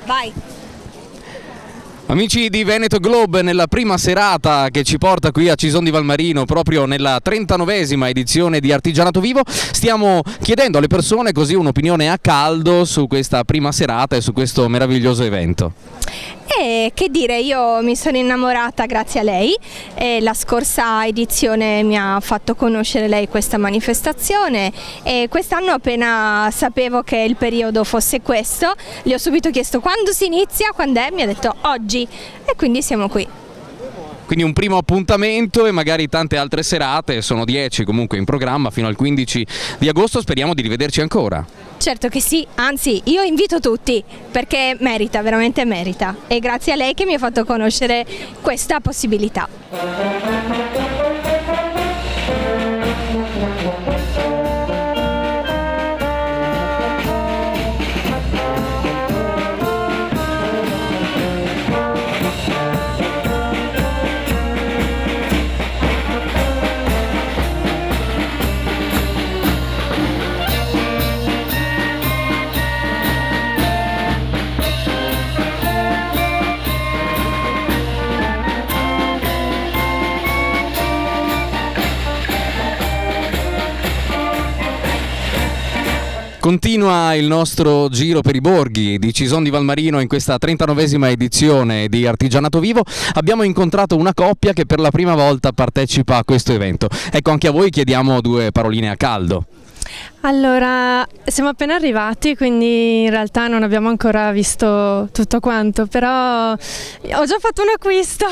Vai! Amici di Veneto Globe, nella prima serata che ci porta qui a Cison di Valmarino, proprio nella 39esima edizione di Artigianato Vivo, stiamo chiedendo alle persone così un'opinione a caldo su questa prima serata e su questo meraviglioso evento. E che dire, io mi sono innamorata grazie a lei e la scorsa edizione mi ha fatto conoscere lei questa manifestazione e quest'anno appena sapevo che il periodo fosse questo, le ho subito chiesto quando si inizia, quando è, mi ha detto oggi e quindi siamo qui. Quindi un primo appuntamento e magari tante altre serate, sono 10 comunque in programma fino al 15 di agosto, speriamo di rivederci ancora. Certo che sì, anzi io invito tutti perché merita, veramente merita e grazie a lei che mi ha fatto conoscere questa possibilità. Continua il nostro giro per i borghi di Cison di Valmarino in questa 39esima edizione di Artigianato Vivo. Abbiamo incontrato una coppia che per la prima volta partecipa a questo evento. Ecco, anche a voi chiediamo due paroline a caldo. Allora, siamo appena arrivati, quindi in realtà non abbiamo ancora visto tutto quanto, però ho già fatto un acquisto.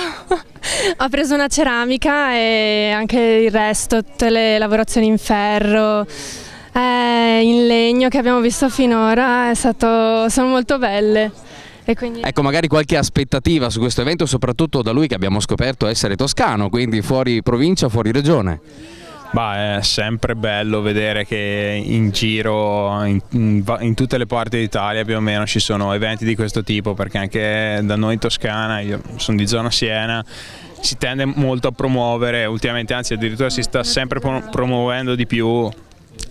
Ho preso una ceramica e anche il resto, tutte le lavorazioni in ferro, in legno che abbiamo visto finora sono molto belle. E quindi... Ecco, magari qualche aspettativa su questo evento, soprattutto da lui che abbiamo scoperto essere toscano, quindi fuori provincia, fuori regione. È sempre bello vedere che in giro, in tutte le parti d'Italia più o meno ci sono eventi di questo tipo, perché anche da noi in Toscana, io sono di zona Siena, si tende molto a promuovere, ultimamente anzi addirittura si sta sempre promuovendo di più,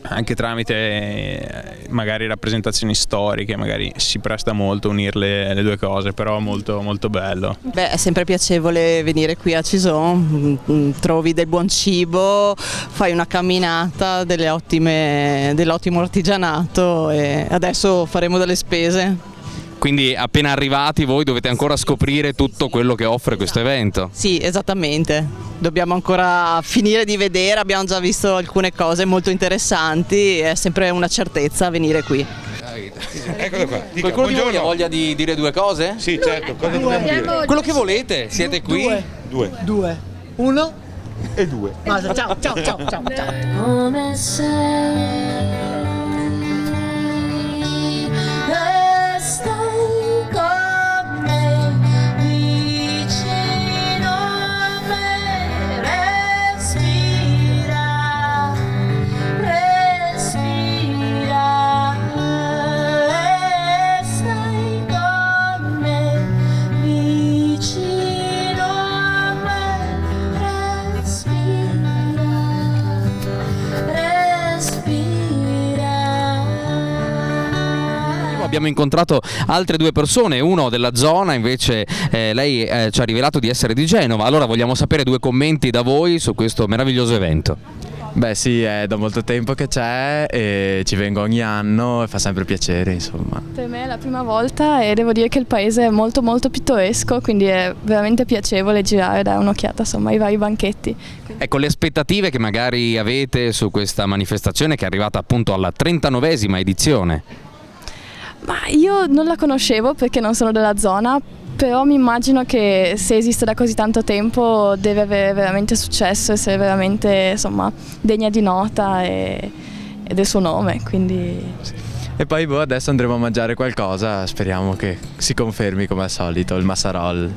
anche tramite magari rappresentazioni storiche, magari si presta molto a unire le due cose, però molto, molto bello. È sempre piacevole venire qui a Cison, trovi del buon cibo, fai una camminata, dell'ottimo artigianato e adesso faremo delle spese. Quindi appena arrivati voi dovete ancora scoprire tutto quello che offre questo evento. Sì, esattamente. Dobbiamo ancora finire di vedere, abbiamo già visto alcune cose molto interessanti, è sempre una certezza venire qui. Eccolo qua. Dica, Qualcuno di voi ha buongiorno. voglia di dire due cose? Sì, certo, cosa dobbiamo dire? Quello che volete, siete qui? Due. Uno E due. Ciao, ciao, ciao, ciao. Come sei, stai con me, vicino a me, respira, stai con me, vicino a me, Abbiamo incontrato altre due persone, uno della zona, invece lei ci ha rivelato di essere di Genova. Allora vogliamo sapere due commenti da voi su questo meraviglioso evento. Beh sì, è da molto tempo che c'è e ci vengo ogni anno e fa sempre piacere, insomma. Per me è la prima volta e devo dire che il paese è molto molto pittoresco, quindi è veramente piacevole girare e dare un'occhiata insomma ai vari banchetti. Ecco, le aspettative che magari avete su questa manifestazione che è arrivata appunto alla 39esima edizione. Ma io non la conoscevo perché non sono della zona, però mi immagino che se esiste da così tanto tempo deve avere veramente successo, essere veramente insomma degna di nota e del suo nome, quindi... E poi adesso andremo a mangiare qualcosa, speriamo che si confermi come al solito il Massarol.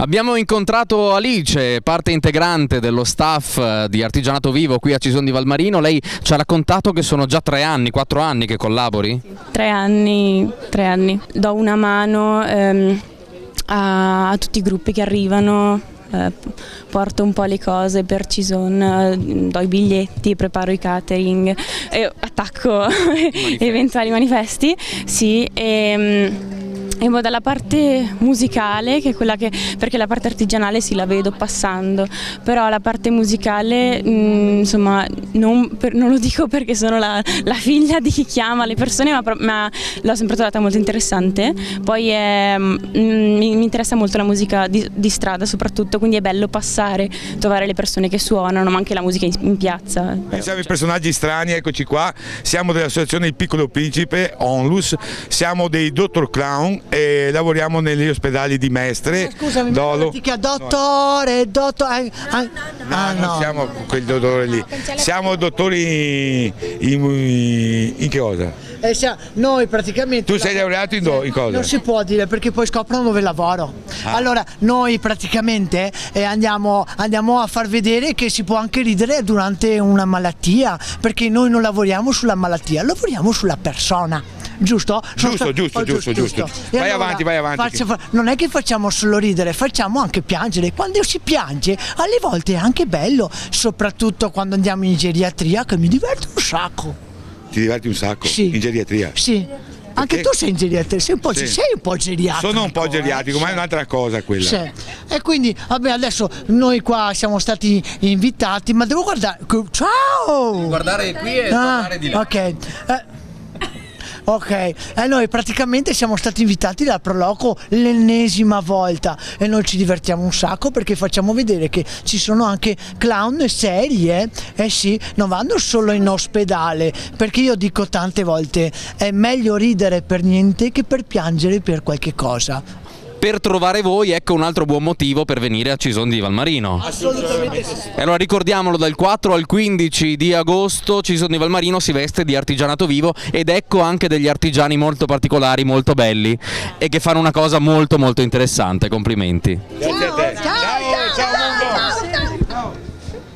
Abbiamo incontrato Alice, parte integrante dello staff di Artigianato Vivo qui a Cison di Valmarino. Lei ci ha raccontato che sono già 3 anni, 4 anni che collabori? 3 anni. Do una mano a tutti i gruppi che arrivano, porto un po' le cose per Cison, do i biglietti, preparo i catering, attacco eventuali manifesti, sì, dalla parte musicale, che è quella perché la parte artigianale sì la vedo passando, però la parte musicale insomma non lo dico perché sono la figlia di chi chiama le persone, ma l'ho sempre trovata molto interessante. Poi mi interessa molto la musica di strada soprattutto, quindi è bello passare, trovare le persone che suonano, ma anche la musica in piazza. Siamo i personaggi strani, eccoci qua, siamo dell'associazione Il Piccolo Principe, Onlus, siamo dei dottor clown e lavoriamo negli ospedali di Mestre. Scusami, Dolo. dottore. Non siamo quel dottore lì, siamo dottori in che cosa? Noi praticamente... Tu sei laureato in cosa? Non si può dire perché poi scoprono dove lavoro. Allora noi praticamente andiamo a far vedere che si può anche ridere durante una malattia, perché noi non lavoriamo sulla malattia, lavoriamo sulla persona. Giusto? Giusto. Vai avanti. Non è che facciamo solo ridere, facciamo anche piangere. Quando si piange, alle volte è anche bello, soprattutto quando andiamo in geriatria, che mi diverte un sacco. Ti diverti un sacco? Sì. In geriatria? Sì. Anche tu sei in geriatria, sei un po' geriatrico. Sono un po' geriatrico, ma è un'altra cosa quella. Sì. E quindi, vabbè, adesso noi qua siamo stati invitati, ma devo guardare. Ciao! Guardare qui e guardare di là. Ok. Ok, noi praticamente siamo stati invitati dal Proloco l'ennesima volta e noi ci divertiamo un sacco perché facciamo vedere che ci sono anche clown seri, eh sì, non vanno solo in ospedale, perché io dico tante volte è meglio ridere per niente che per piangere per qualche cosa. Per trovare voi, ecco un altro buon motivo per venire a Cison di Valmarino. Assolutamente sì. E allora ricordiamolo, dal 4 al 15 di agosto Cison di Valmarino si veste di artigianato vivo ed ecco anche degli artigiani molto particolari, molto belli e che fanno una cosa molto molto interessante. Complimenti. Grazie a te. Ciao.